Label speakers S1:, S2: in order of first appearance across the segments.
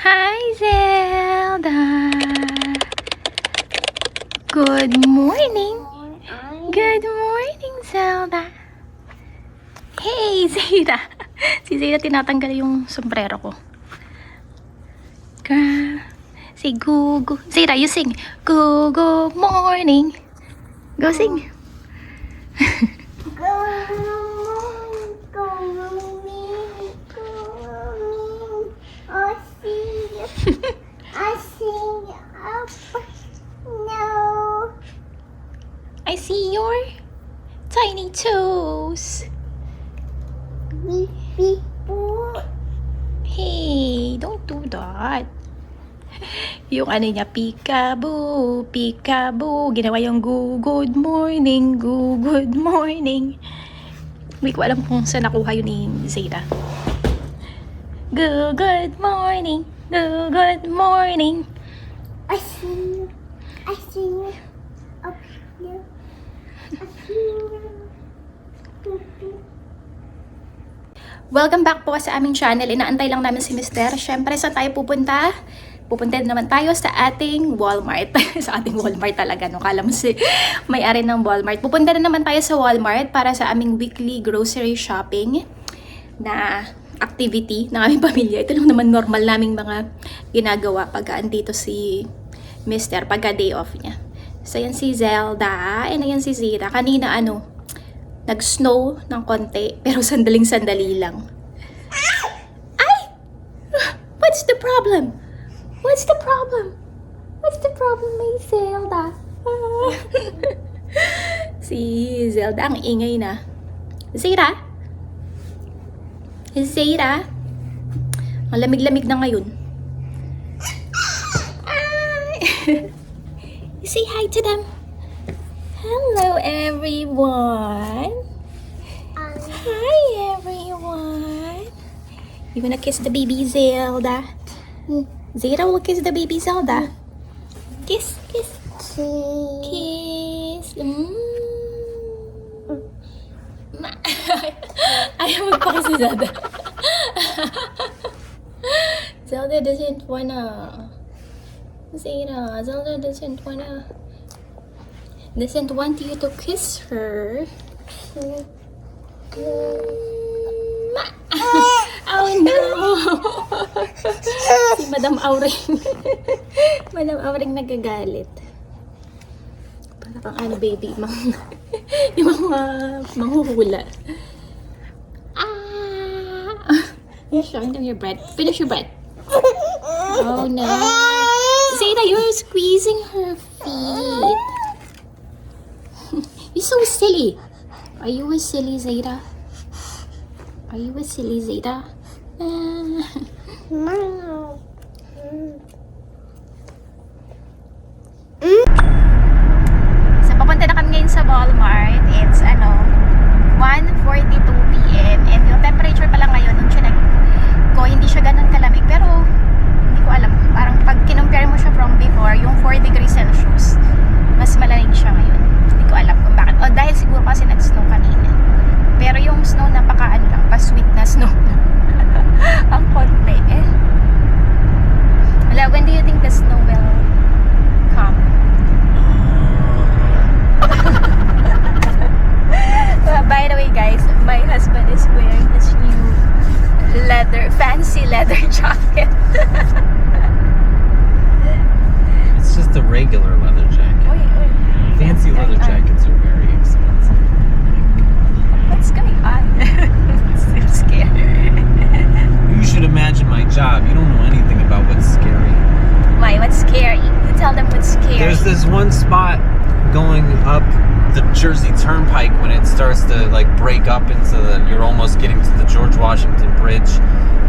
S1: Hi, Zelda. Good morning. Good morning, Zelda. Hey, Zayda. Si Zayda tinatanggal yung sombrero ko. Say go, go. Zayda, you sing. Go, go, morning. Go sing. I see your tiny toes. Hey, don't do that. Yung ano niya, peekaboo, peekaboo. Ginawa yung good morning, good morning. Hindi ko alam kung saan nakuha yun ni Zayda. Good morning, good morning.
S2: I see you. Up here.
S1: Welcome back po sa aming channel. Inaantay lang namin si Mister. Siyempre, saan tayo pupunta? Pupunta naman tayo sa ating Walmart. Sa ating Walmart talaga, no? Kala mo si may-ari ng Walmart. Pupunta na naman tayo sa Walmart para sa aming weekly grocery shopping na activity ng aming pamilya. Ito lang naman normal naming mga ginagawa pag andito si Mister, pagka day off niya. So, yan si Zelda. And ayan si Zira. Kanina, nag-snow ng konti, pero sandaling-sandali lang. Ay! What's the problem? What's the problem? What's the problem, may Zelda? Si Zelda, ang ingay na. Zira? Zira? Ang lamig-lamig na ngayon. Say hi to them. Hello, everyone. Hi, everyone. You wanna kiss the baby Zelda? Zira will kiss the baby Zelda. Kiss, kiss, kiss. Ayaw magpakiss si Zelda. Zelda doesn't wanna. Zira, Zelda doesn't want you to kiss her. Oh no! Si Madam Auring. Madam Auring nagagalit. Parang baby, yung mga manghuhula. Showing them your bread. Finish your bread. Oh no! Zayda, you're squeezing her feet. You're so silly. Are you a silly Zayda? Are you a silly Zayda? So, papunta na kami ngayon sa Walmart. It's 1:42 PM. And yung temperature pa lang ngayon, nung chinek ko, hindi siya ganun kalamig. Pero, hindi ko alam. Parang pag kinumpare mo siya from before, yung 4 degrees Celsius, mas malamig siya ngayon. Hindi ko alam kung bakit. O dahil siguro kasi nag-snow kanina. Pero yung snow lang, pa-sweet na snow. Ang konti Wala, when do you think the snow will come? By the way guys, my husband is wearing this new fancy leather jacket.
S3: It's just a regular leather jacket. Fancy leather jackets are very expensive.
S1: What's going on? I'm scared.
S3: You should imagine my job. You don't know anything about what's scary.
S1: Why? What's scary? You tell them what's scary.
S3: There's this one spot going up the Jersey Turnpike when it starts to break up into you're almost getting to the George Washington Bridge,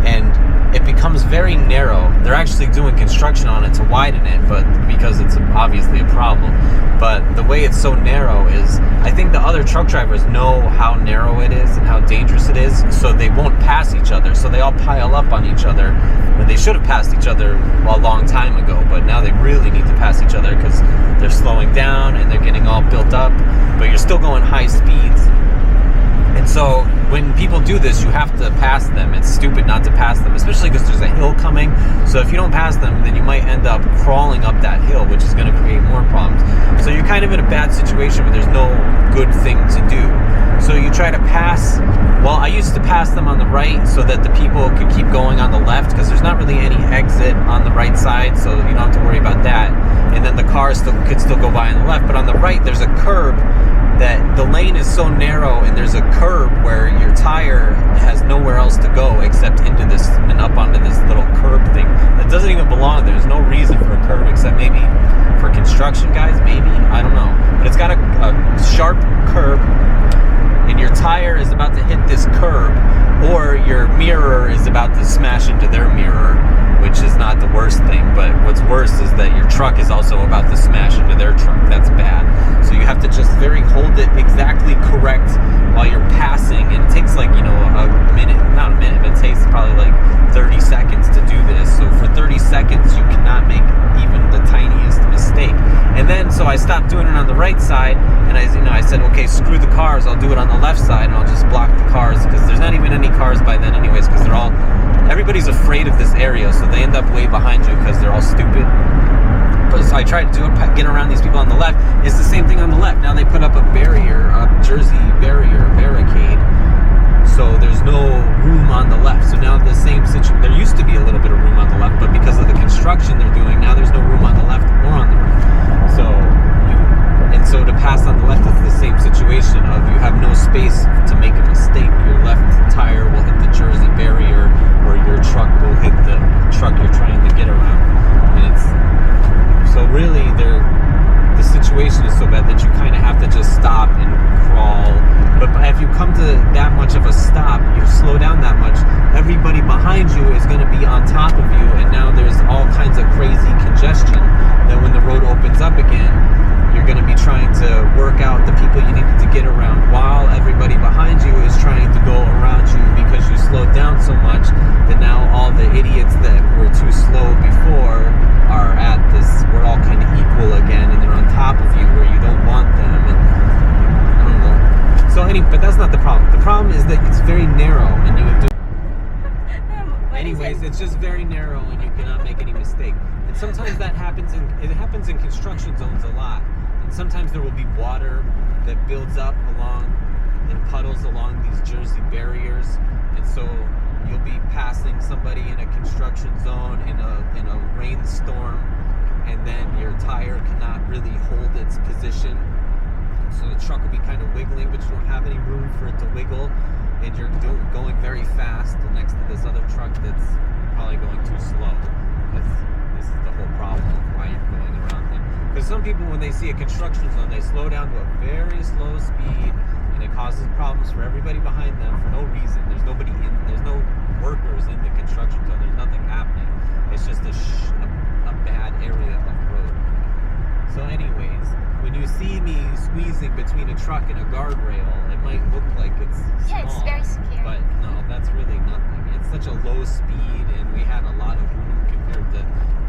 S3: and it becomes very narrow. They're actually doing construction on it to widen it, but because it's obviously a problem. But the way it's so narrow is, I think the other truck drivers know how narrow it is and how dangerous it is, so they won't pass each other. So they all pile up on each other when they should have passed each other a long time ago. But now they really need to pass each other because they're slowing down and they're getting all built up. But you're still going high speeds. And so when people do this, you have to pass them. It's stupid not to pass them, especially because there's a hill coming. So if you don't pass them, then you might end up crawling up that hill, which is going to create more problems. So you're kind of in a bad situation where there's no good thing to do. So you try to pass. Well, I used to pass them on the right so that the people could keep going on the left, because there's not really any exit on the right side, so you don't have to worry about that. And then the cars could still go by on the left. But on the right, there's a curb that the lane is so narrow, and there's a curb where your tire has nowhere else to go except into this and up onto this little curb thing that doesn't even belong there. There's no reason for a curb except maybe for construction guys, maybe, I don't know. But it's got a sharp curb, and your tire is about to hit this curb, or your mirror is about to smash into their mirror, which is not the worst thing. But what's worse is that your truck is also about to smash into their truck. That's bad. So you have to just hold it exactly correct while you're passing, and it takes like, you know, a minute, not a minute, but it takes probably like 30 seconds to do this. So for 30 seconds, you cannot make even the tiniest mistake. And then, so I stopped doing it on the right side, and I said, okay, screw the cars, I'll do it on the left side, and I'll just block the cars, because there's not even any cars by then anyways, because everybody's afraid of this area, so they end up way behind you because they're all stupid. But so I tried to get around these people on the left. It's the same thing on the left. Now they put up a Jersey barricade, so there's no room on the left. So now the same situation, there used to be a little bit of room on the left, but because of the construction they're doing, now there's no room on the left or on the right. So to pass on the left, it's the same situation of you have no space to make a mistake. Your left tire will hit the Jersey barrier, or your truck will hit the truck you're trying to get around. And so really the situation is so bad that you kind of have to just stop and crawl. But if you come to that much of a stop, you slow down that much, everybody behind you is going to be on top of you, and now there's all kinds of crazy congestion that when the road opens up again, you're going to be trying to work out the people you need to get around while everybody behind you is trying to go around you, because you slowed down so much that now all the idiots that were too slow before are at this, we're all kind of equal again, and they're on top of you where you don't want them, and I don't know. So but that's not the problem. The problem is that it's very narrow, and you have to... Anyways, it's just very narrow, and you cannot make any mistake. And sometimes that happens in construction zones a lot. And sometimes there will be water that builds up in puddles along these Jersey barriers, and so you'll be passing somebody in a construction zone in a rainstorm, and then your tire cannot really hold its position. So the truck will be kind of wiggling, but you don't have any room for it to wiggle, and you're going very fast next to this other truck that's probably going too slow. This is the whole problem of why you're going around them. Because some people, when they see a construction zone, they slow down to a very slow speed, and it causes problems for everybody behind them for no reason. There's no workers in the construction zone. There's nothing happening. It's just a bad area of road. So anyways, when you see me squeezing between a truck and a guardrail, it might look like it's small.
S1: Yeah, it's very scary.
S3: But no, that's really nothing. It's such a low speed, and we had a lot of room compared to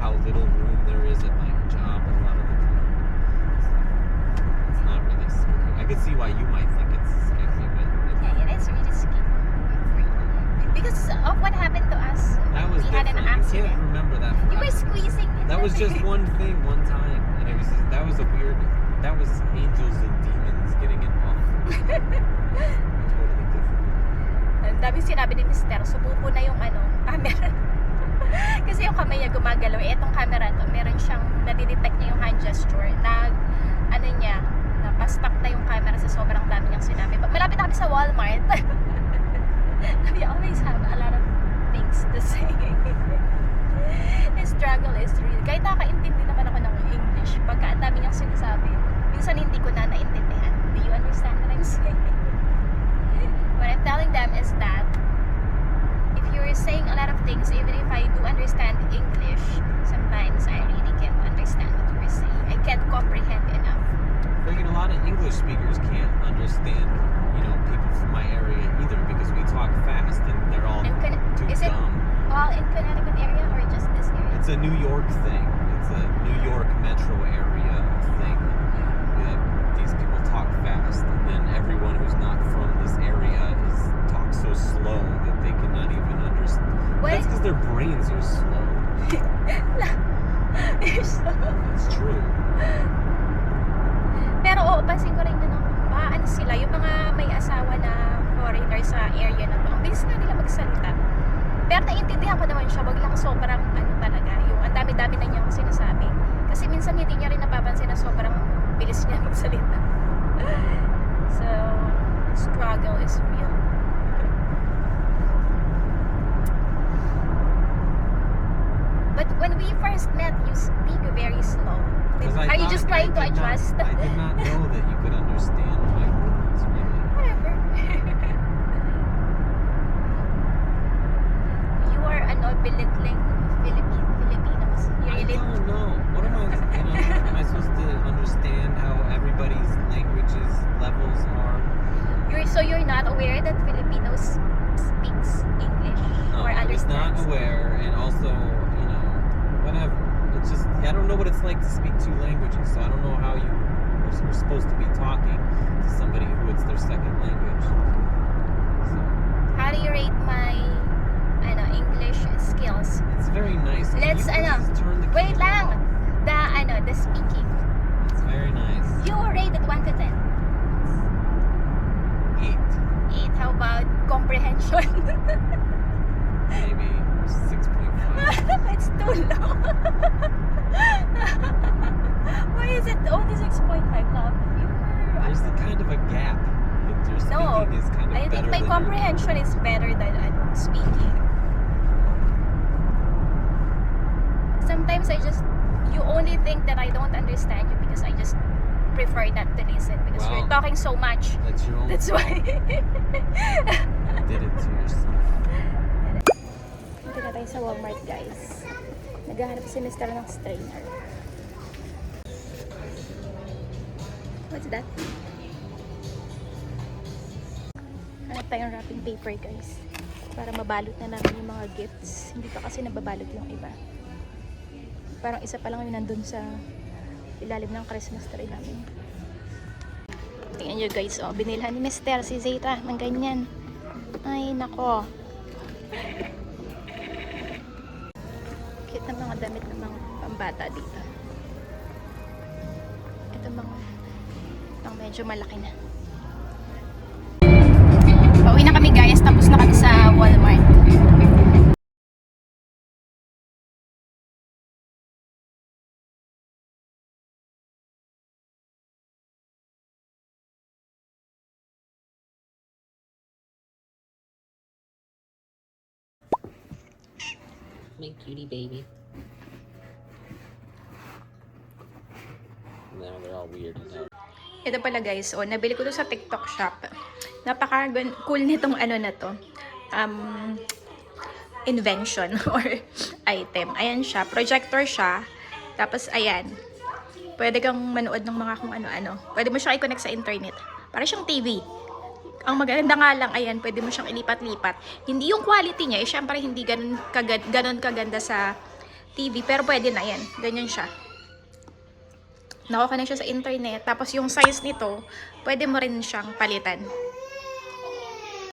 S3: how little room there is at my job a lot of the time. It's not really scary. I can see why you might think it's scary, but
S1: Yeah, it is really scary. Because of what happened to us.
S3: that was
S1: We had an
S3: different. You
S1: accident.
S3: can't remember that
S1: You were
S3: forever.
S1: squeezing.
S3: That was just one thing, one time, and that was angels and demons getting involved. Totally different.
S1: Ang dami sinabi ni Mister, subuko na yung camera. Kasi yung kamay niya gumagalaw. Etong camera to, meron siyang nadidetect niya yung hand gesture. Napastuck na yung camera sa sobrang dami niyang sinabi. Malapit na kami sa Walmart. We always have a lot of things to say. The struggle is real. Kahit nakakaintindi naman ako ng English, pagka ang dami niyang sinasabi, minsan hindi ko na naintindihan. Do you understand what I'm saying? What I'm telling them is that if you're saying a lot of things, even if I do understand English, sometimes I really can't understand what you're saying. I can't comprehend enough.
S3: Freaking a lot of English speakers can't understand, people from my area either, because we talk fast and they're all too
S1: Is it
S3: dumb.
S1: all in Connecticut area or just this area?
S3: It's a New York thing. It's a New York metro area thing. These people talk fast, and then everyone who's not from this area is slow that they cannot even understand.
S1: What?
S3: That's because their brains are slow. It's true.
S1: Pero oo, pansin ko rin na ano sila, yung mga may asawa na foreigner sa area na to, ang bilis nga nila magsalita. Pero naiintindihan ko naman siya, wag lang sobrang ano talaga, yung ang dami-dami na niyang sinasabi. Kasi minsan hindi niya rin napapansin na sobrang bilis niya magsalita. So, struggle is real. But when we first met, you speak very slow.
S3: 'Cause I
S1: Are you
S3: thought-
S1: just trying to
S3: I did not-
S1: adjust?
S3: I did not know that you could understand my words, really.
S1: Whatever. You are belittling Filipinos. You
S3: I
S1: really
S3: don't know. What am I, am I supposed to understand how everybody's languages levels are?
S1: you're not aware that Filipinos speaks English
S3: No,
S1: or
S3: I was not
S1: understands?
S3: aware, and also, whatever. It's just, I don't know what it's like to speak two languages, so I don't know how you are supposed to be talking to somebody who it's their second language. So,
S1: How do you rate my English skills?
S3: it's very nice. Can
S1: Let's
S3: you please turn the
S1: wait
S3: camera
S1: lang.
S3: off?
S1: The speaking.
S3: It's very nice.
S1: You rate it 1 to 10.
S3: 8,
S1: 8. How about comprehension?
S3: maybe 6.5.
S1: It's too low. Why is it only 6.5, love?
S3: There's a kind of a gap. Your speaking
S1: No,
S3: is kind of
S1: I think
S3: better
S1: my
S3: than
S1: comprehension is better than speaking. Sometimes you only think that I don't understand you because I just prefer not to listen because
S3: Wow.
S1: you're talking so much.
S3: That's your own
S1: That's
S3: fault.
S1: why.
S3: You did it to yourself.
S1: Dito na tayo sa Walmart, guys. Naghahanap si Mr. ng strainer. What's that? Hanap tayong wrapping paper, guys. Para mabalot na namin yung mga gifts. Hindi pa kasi nababalot yung iba. Parang isa pa lang yung nandun sa ilalim ng Christmas tree namin. Tingnan nyo, guys. Oh, binilhan ni Mr. si Zeta ng ganyan. Ay, nako. Cute na mga damit ng mga pambata dito. Ito mga medyo malaki na. Pauwi na kami, guys. Tapos na kami sa Walmart.
S3: My cutie baby. Now they're all weird now.
S1: Ito pala, guys. Oh, nabili ko to sa TikTok shop. Napaka cool nitong na to. Invention or item. Ayan siya. Projector siya. Tapos, ayan. Pwede kang manood ng mga kung ano-ano. Pwede mo siya i-connect sa internet. Para siyang TV. Ang maganda nga lang, ayan, pwede mo siyang ilipat-lipat. Hindi yung quality niya, syempre hindi ganun kaganda sa TV. Pero pwede na, yan. Ganyan siya. Nakuha na siya sa internet. Tapos yung size nito, pwede mo rin siyang palitan.